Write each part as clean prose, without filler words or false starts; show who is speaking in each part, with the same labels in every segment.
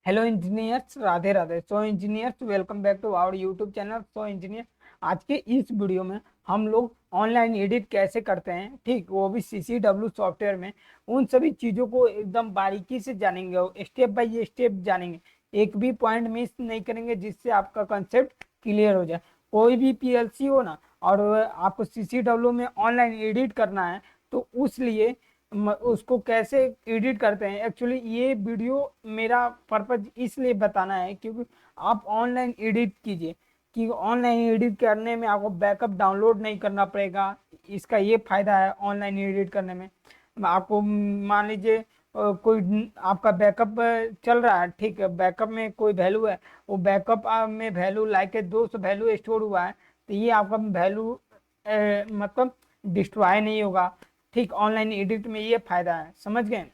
Speaker 1: Hello engineers, Radhe Radhe. So engineers, welcome back to our YouTube channel. So engineer, आज के इस video में हम लोग ऑनलाइन एडिट कैसे करते हैं, ठीक, वो भी CCW सॉफ्टवेयर में, उन सभी चीज़ों को एकदम बारीकी से जानेंगे, स्टेप बाय स्टेप जानेंगे। एक भी पॉइंट मिस नहीं करेंगे, जिससे आपका कंसेप्ट क्लियर हो जाए। कोई भी PLC हो ना, और आपको CCW में ऑनलाइन एडिट करना है, तो उस लिए उसको कैसे एडिट करते हैं। एक्चुअली ये वीडियो मेरा पर्पज इसलिए बताना है क्योंकि आप ऑनलाइन एडिट कीजिए, कि ऑनलाइन एडिट करने में आपको बैकअप डाउनलोड नहीं करना पड़ेगा। इसका ये फायदा है ऑनलाइन एडिट करने में। आपको मान लीजिए कोई आपका बैकअप चल रहा है, ठीक है, बैकअप में कोई वैल्यू है, वो बैकअप में वैल्यू लाइक 200 वैल्यू स्टोर हुआ है, तो ये आपका वैल्यू मतलब डिस्ट्रॉय नहीं होगा। ठीक, ऑनलाइन एडिट में ये फायदा है, समझ गए।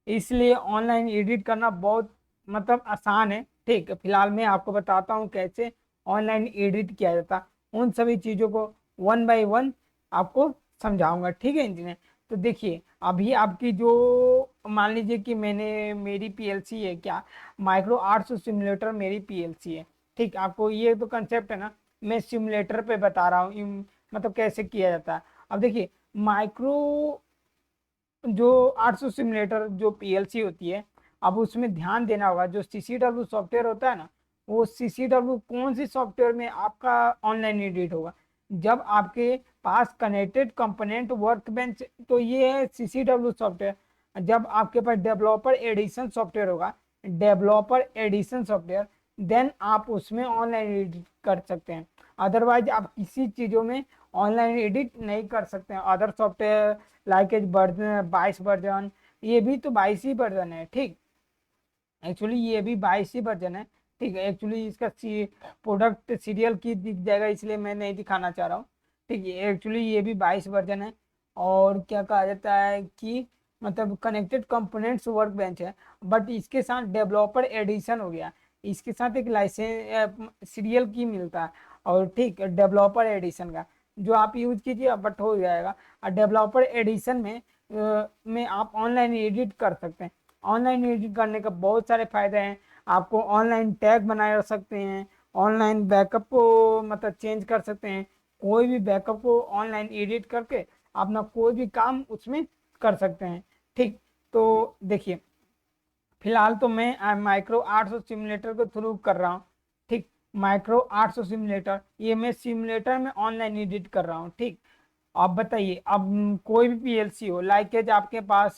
Speaker 1: इसलिए ऑनलाइन एडिट करना बहुत मतलब आसान है। ठीक, फिलहाल मैं आपको बताता हूँ कैसे ऑनलाइन एडिट किया जाता है। उन सभी चीज़ों को वन बाय वन आपको समझाऊंगा, ठीक है इंजीनियर। तो देखिए, अभी आपकी जो मान लीजिए कि मेरी PLC है क्या, माइक्रो आर्ट्स सिमुलेटर मेरी PLC है। ठीक, आपको ये तो कंसेप्ट है ना, मैं सिमुलेटर पे बता रहा हूँ मतलब कैसे किया जाता है। अब देखिए, माइक्रो जो 800 सिमुलेटर जो PLC होती है, अब उसमें ध्यान देना होगा। जो CCW सॉफ्टवेयर होता है ना, वो CCW कौन सी सॉफ्टवेयर में आपका ऑनलाइन एडिट होगा, जब आपके पास कनेक्टेड कंपोनेंट वर्क बेंच, तो ये है CCW सॉफ्टवेयर। जब आपके पास डेवलपर एडिशन सॉफ्टवेयर होगा, डेवलपर एडिशन सॉफ्टवेयर, देन आप उसमें ऑनलाइन एडिट कर सकते हैं। अदरवाइज आप किसी चीज़ों में ऑनलाइन एडिट नहीं कर सकते हैं। Other software like edge version 22 version, ये भी तो 22 ही वर्जन है। ठीक, एक्चुअली ये भी 22 ही वर्जन है। ठीक है, एक्चुअली इसका प्रोडक्ट सीरियल की दिख जाएगा, इसलिए मैं नहीं दिखाना चाह रहा हूँ। ठीक है, एक्चुअली ये भी 22 वर्जन है। और क्या कहा जाता है कि मतलब कनेक्टेड कंपोनेंट्स वर्क बेंच है, बट इसके साथ डेवलपर एडिशन हो गया। इसके साथ एक लाइसेंस सीरियल की मिलता है, और ठीक डेवलपर एडिशन का जो आप यूज कीजिए, बट हो जाएगा। और डेवलपर एडिशन में आप ऑनलाइन एडिट कर सकते हैं। ऑनलाइन एडिट करने का बहुत सारे फायदे हैं। आपको ऑनलाइन टैग बनाए रख सकते हैं, ऑनलाइन बैकअप को मतलब चेंज कर सकते हैं, कोई भी बैकअप को ऑनलाइन एडिट करके अपना कोई भी काम उसमें कर सकते हैं। ठीक, तो देखिए, फिलहाल तो मैं माइक्रो 800 सिमुलेटर के थ्रू कर रहा हूँ। ठीक, माइक्रो 800 सिमुलेटर, ये मैं सिमुलेटर में ऑनलाइन एडिट कर रहा हूँ। ठीक, आप बताइए, अब कोई भी PLC हो, लाइकेज आपके पास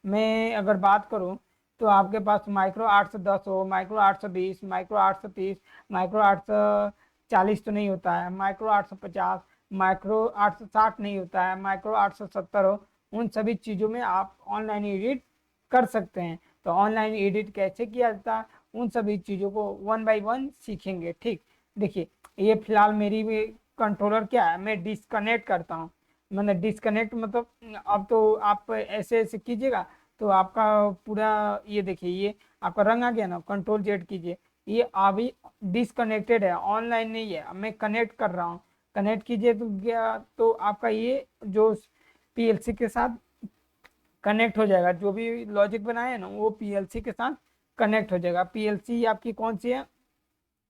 Speaker 1: मैं अगर बात करूं, तो आपके पास माइक्रो 810 हो, माइक्रो 820, माइक्रो 830, माइक्रो 840 तो नहीं होता है, माइक्रो 850, माइक्रो 860 नहीं होता है, माइक्रो 870 हो, उन सभी चीज़ों में आप ऑनलाइन एडिट कर सकते हैं। तो ऑनलाइन एडिट कैसे किया जाता है, उन सभी चीज़ों को वन बाय वन सीखेंगे। ठीक, देखिए, ये फिलहाल मेरी भी कंट्रोलर क्या है, मैं डिस्कनेक्ट करता हूँ। मैंने डिस्कनेक्ट मतलब अब तो आप ऐसे ऐसे कीजिएगा, तो आपका पूरा ये देखिए, ये आपका रंग आ गया ना, कंट्रोल Z कीजिए। ये अभी डिस्कनेक्टेड है, ऑनलाइन नहीं है। अब मैं कनेक्ट कर रहा हूँ, कनेक्ट कीजिए तो क्या, तो आपका ये जो PLC के साथ कनेक्ट हो जाएगा। जो भी लॉजिक बनाए है ना, वो PLC के साथ कनेक्ट हो जाएगा। PLC आपकी कौन सी है,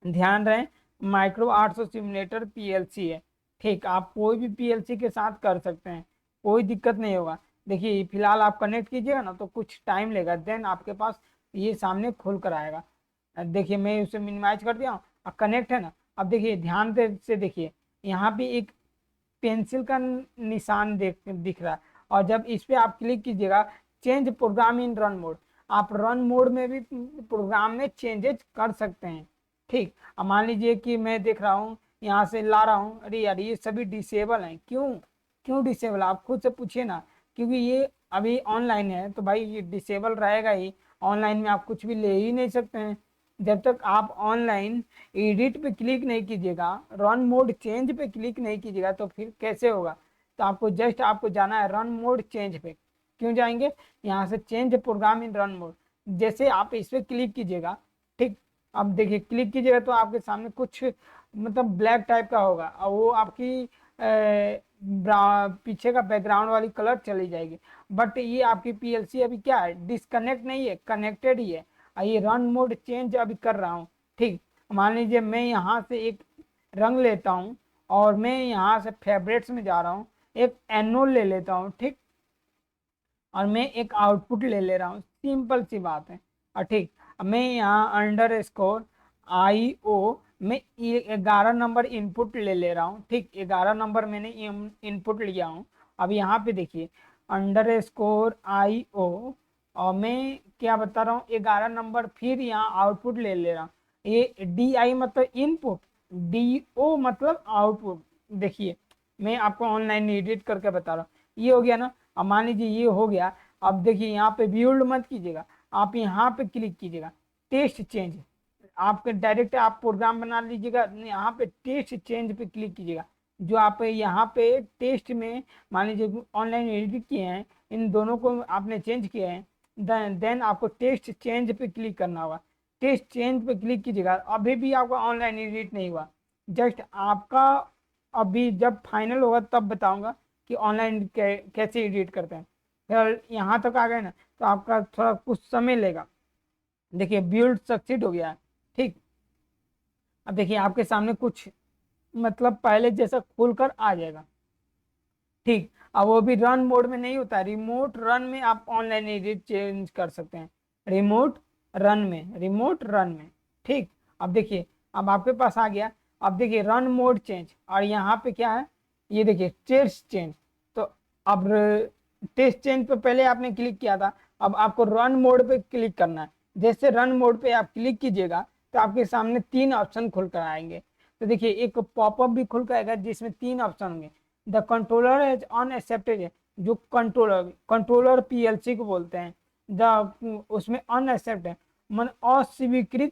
Speaker 1: ध्यान रहे, माइक्रो 800 सिमुलेटर PLC है। ठीक, आप कोई भी PLC के साथ कर सकते हैं, कोई दिक्कत नहीं होगा। देखिए, फिलहाल आप कनेक्ट कीजिएगा ना, तो कुछ टाइम लेगा, देन आपके पास ये सामने खुल कर आएगा। देखिए, मैं उसे मिनिमाइज कर दिया हूँ, अब कनेक्ट है ना। अब देखिए, ध्यान से देखिए, यहाँ पे एक पेंसिल का निशान दिख रहा है, और जब इस पे आप क्लिक कीजिएगा, चेंज प्रोग्राम इन रन मोड, आप रन मोड में भी प्रोग्राम में चेंजेस कर सकते हैं। ठीक, अब मान लीजिए कि मैं देख रहा हूँ, यहाँ से ला रहा हूँ, अरे यार ये सभी डिसेबल हैं, क्यों क्यों डिसेबल, आप खुद से पूछिए ना। क्योंकि ये अभी ऑनलाइन है, तो भाई ये डिसेबल रहेगा ही। ऑनलाइन में आप कुछ भी ले ही नहीं सकते हैं। जब तक आप ऑनलाइन एडिट पे क्लिक नहीं कीजिएगा, रन मोड चेंज पे क्लिक नहीं कीजिएगा, तो फिर कैसे होगा। तो आपको जाना है रन मोड चेंज पे। क्यों जाएंगे, यहाँ से चेंज प्रोग्राम इन रन मोड, जैसे आप इस पे क्लिक कीजिएगा। ठीक, अब देखिए, क्लिक कीजिएगा तो आपके सामने कुछ मतलब ब्लैक टाइप का होगा, और वो आपकी पीछे का बैकग्राउंड वाली कलर चली जाएगी। बट ये आपकी PLC अभी क्या है, डिस्कनेक्ट नहीं है, कनेक्टेड ही है। और ये रन मोड चेंज अभी कर रहा हूँ। ठीक, मान लीजिए मैं यहाँ से एक रंग लेता हूँ और मैं यहाँ से फेवरेट्स में जा रहा हूँ, एक एनोल ले लेता हूँ। ठीक, और मैं एक आउटपुट ले रहा हूँ, सिंपल सी बात है। और ठीक, अब मैं यहाँ अंडर स्कोर IO में 11 नंबर इनपुट ले रहा हूँ। ठीक, 11 नंबर मैंने इनपुट लिया हूँ। अब यहाँ पे देखिए अंडर स्कोर IO, और मैं क्या बता रहा हूँ, 11 नंबर फिर यहाँ आउटपुट ले रहा हूँ। ये DI मतलब इनपुट, DO मतलब आउटपुट। देखिए मैं आपको ऑनलाइन एडिट करके बता रहा हूँ, ये हो गया ना। अब मान लीजिए ये हो गया। अब देखिए यहाँ पे बिल्ड मत कीजिएगा, आप यहाँ पे क्लिक कीजिएगा, टेस्ट चेंज। आपके डायरेक्ट आप प्रोग्राम बना लीजिएगा, यहाँ पे टेस्ट चेंज पे क्लिक कीजिएगा। जो आप यहाँ पे टेस्ट में मान लीजिए ऑनलाइन एडिट किए हैं, इन दोनों को आपने चेंज किया है, देन आपको टेस्ट चेंज पे क्लिक करना होगा। टेस्ट चेंज पे क्लिक कीजिएगा। अभी भी आपका ऑनलाइन एडिट नहीं हुआ, जस्ट आपका अभी जब फाइनल होगा तब बताऊंगा कि ऑनलाइन कैसे एडिट करते हैं। फिर यहाँ तक आ गए ना, तो आपका थोड़ा कुछ समय लेगा। देखिए बिल्ड सक्सीड हो गया है। ठीक, अब देखिए आपके सामने कुछ मतलब पहले जैसा खुलकर आ जाएगा। ठीक, अब वो भी रन मोड में नहीं होता, रिमोट रन में आप ऑनलाइन एडिट चेंज कर सकते हैं, रिमोट रिमोट रन में। ठीक, अब देखिए अब आपके पास आ गया। अब देखिए रन मोड चेंज, और यहाँ पे क्या है, ये देखिए टेस्ट चेंज। तो अब टेस्ट चेंज पे पहले आपने क्लिक किया था, अब आपको रन मोड पे क्लिक करना है। जैसे रन मोड पे आप क्लिक कीजिएगा तो आपके सामने 3 ऑप्शन खुल कर आएंगे। तो देखिए एक पॉपअप भी खुल कर आएगा जिसमें 3 ऑप्शन होंगे। द कंट्रोलर एज अनएक्सेप्टेड है, जो कंट्रोलर PLC को बोलते हैं, द उसमें अनएक्सेप्ट है, मन अस्वीकृत,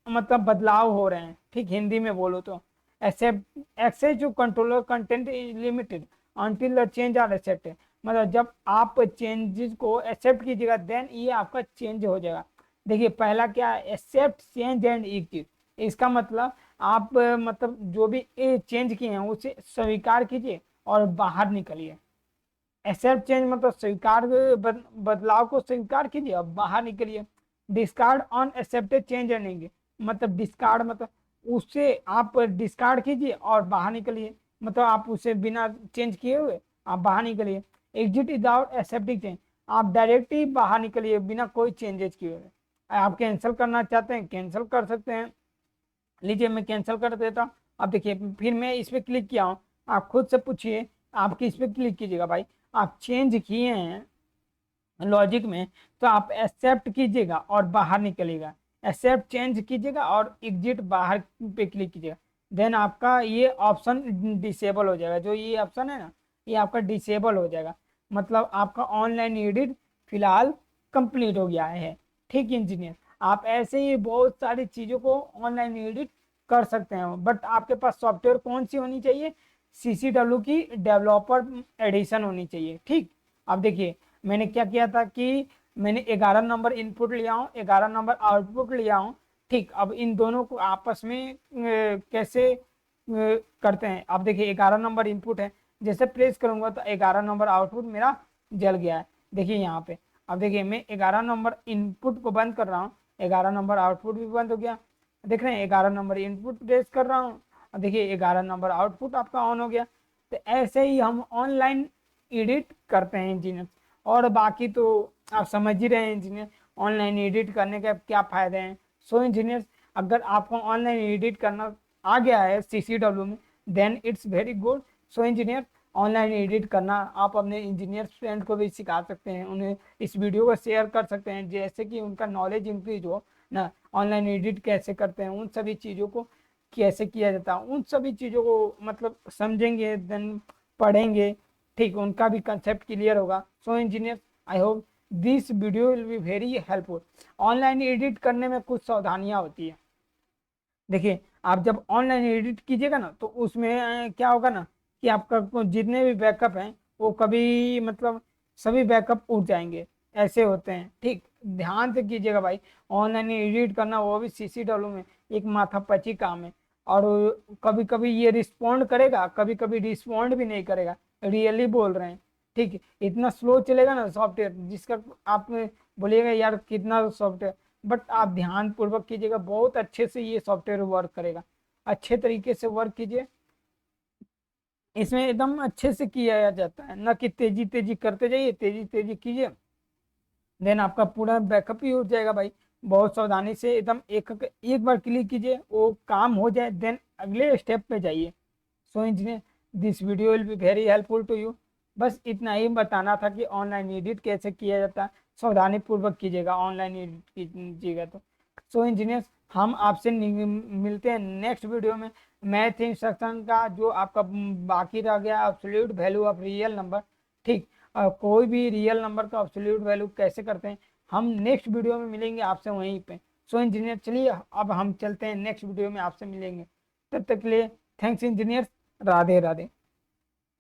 Speaker 1: मतलब बदलाव हो रहे हैं। ठीक, हिंदी में बोलो तो एक्सेप्ट, एक्सेस जो controller content is limited until the change are accepted, मतलब जब आप चेंजेस को एक्सेप्ट कीजिएगा देन ये आपका चेंज हो जाएगा। देखिए पहला क्या है, एक्सेप्ट चेंज एंड एग्जिट। इसका मतलब आप मतलब जो भी चेंज किए हैं उसे स्वीकार कीजिए और बाहर निकलिए। एक्सेप्ट चेंज मतलब स्वीकार, बदलाव को स्वीकार कीजिए और बाहर निकलिए। डिस्कार्ड अनएक्सेप्टेड चेंज एंड, मतलब डिस्कार्ड मतलब उससे आप डिस्कार्ड कीजिए और बाहर निकलिए, मतलब आप उसे बिना चेंज किए हुए आप बाहर निकलिए। एग्जिट विदाउट एक्सेप्टिंग चेंज, आप डायरेक्ट ही बाहर निकलिए बिना कोई चेंजेस किए हुए। आप कैंसिल करना चाहते हैं कैंसिल कर सकते हैं। लीजिए मैं कैंसिल कर देता हूँ। अब देखिए फिर मैं इस पर क्लिक किया हूँ, आप खुद से पूछिए, आप किस पे क्लिक कीजिएगा भाई। आप चेंज किए हैं लॉजिक में तो आप एक्सेप्ट कीजिएगा और बाहर निकलिएगा, एक्सेप्ट चेंज कीजिएगा और एग्जिट बाहर पे क्लिक कीजिएगा। देन आपका ये ऑप्शन डिसेबल हो जाएगा, जो ये ऑप्शन है ना ये आपका डिसेबल हो जाएगा, मतलब आपका ऑनलाइन एडिट फिलहाल कंप्लीट हो गया है। ठीक इंजीनियर, आप ऐसे ही बहुत सारी चीज़ों को ऑनलाइन एडिट कर सकते हैं, बट आपके पास सॉफ्टवेयर कौन सी होनी चाहिए, CCW की डेवलपर एडिशन होनी चाहिए। ठीक, अब देखिए मैंने क्या किया था कि मैंने 11 नंबर इनपुट लिया हूँ, 11 नंबर आउटपुट लिया हूँ। ठीक, अब इन दोनों को आपस में कैसे करते हैं। अब देखिए 11 नंबर इनपुट है, जैसे प्रेस करूंगा तो 11 नंबर आउटपुट मेरा जल गया है। देखिए यहाँ पे, अब देखिए मैं 11 नंबर इनपुट को बंद कर रहा हूँ, 11 नंबर आउटपुट भी बंद हो गया। देख रहे हैं 11 नंबर इनपुट प्रेस कर रहा हूँ, और देखिए 11 नंबर आउटपुट आपका ऑन हो गया। तो ऐसे ही हम ऑनलाइन एडिट करते हैं इंजीनियर। और बाकी तो आप समझ ही रहे हैं इंजीनियर, ऑनलाइन एडिट करने के क्या फ़ायदे हैं। सो इंजीनियर, अगर आपको ऑनलाइन एडिट करना आ गया है CCW में then it's very good. So engineer, online edit करना आप अपने इंजीनियर फ्रेंड को भी सिखा सकते हैं, उन्हें इस वीडियो को शेयर कर सकते हैं, जैसे कि उनका नॉलेज इंक्रीज हो ना। ऑनलाइन एडिट कैसे करते हैं, उन सभी चीज़ों को कैसे किया जाता है, उन सभी चीज़ों को मतलब समझेंगे देन पढ़ेंगे। ठीक, उनका भी कंसेप्ट क्लियर होगा। So engineer, I hope this video will be very helpful. Online edit करने में कुछ सावधानियाँ होती है। देखिए आप जब ऑनलाइन एडिट कीजिएगा ना तो उसमें क्या होगा ना कि आपका जितने भी बैकअप हैं वो कभी मतलब सभी बैकअप उठ जाएंगे, ऐसे होते हैं। ठीक, ध्यान से कीजिएगा भाई, ऑनलाइन एडिट करना वो भी CCW में एक माथापच्ची काम है। और कभी कभी ये रिस्पॉन्ड करेगा, कभी कभी रिस्पॉन्ड भी नहीं करेगा, रियली बोल रहे हैं। ठीक, इतना स्लो चलेगा ना सॉफ्टवेयर, जिसका आप बोलिएगा यार कितना सॉफ्टवेयर, बट आप ध्यान पूर्वक कीजिएगा, बहुत अच्छे से ये सॉफ्टवेयर वर्क करेगा। अच्छे तरीके से वर्क कीजिए, इसमें एकदम अच्छे से किया जाता है, ना कि तेजी तेजी करते जाइए, तेजी तेजी कीजिए, देन आपका पूरा बैकअप ही हो जाएगा भाई। बहुत सावधानी से एकदम एक एक बार क्लिक कीजिए, वो काम हो जाए, देन अगले स्टेप पे जाइए। So engineer, this video will be very helpful to you. बस इतना ही बताना था कि ऑनलाइन एडिट कैसे किया जाता है, सावधानी पूर्वक कीजिएगा ऑनलाइन एडिट कीजिएगा तो। सो इंजीनियर्स, हम आपसे मिलते हैं नेक्स्ट वीडियो में। मैथ इंस्ट्रक्शन का जो आपका बाकी रह गया, absolute value of real number, ठीक, कोई भी रियल नंबर का एब्सोल्यूट वैल्यू कैसे करते हैं, हम नेक्स्ट वीडियो में मिलेंगे आपसे वहीं पे। सो इंजीनियर, चलिए अब हम चलते हैं, नेक्स्ट वीडियो में आपसे मिलेंगे। तब तक के लिए थैंक्स इंजीनियर्स, राधे राधे।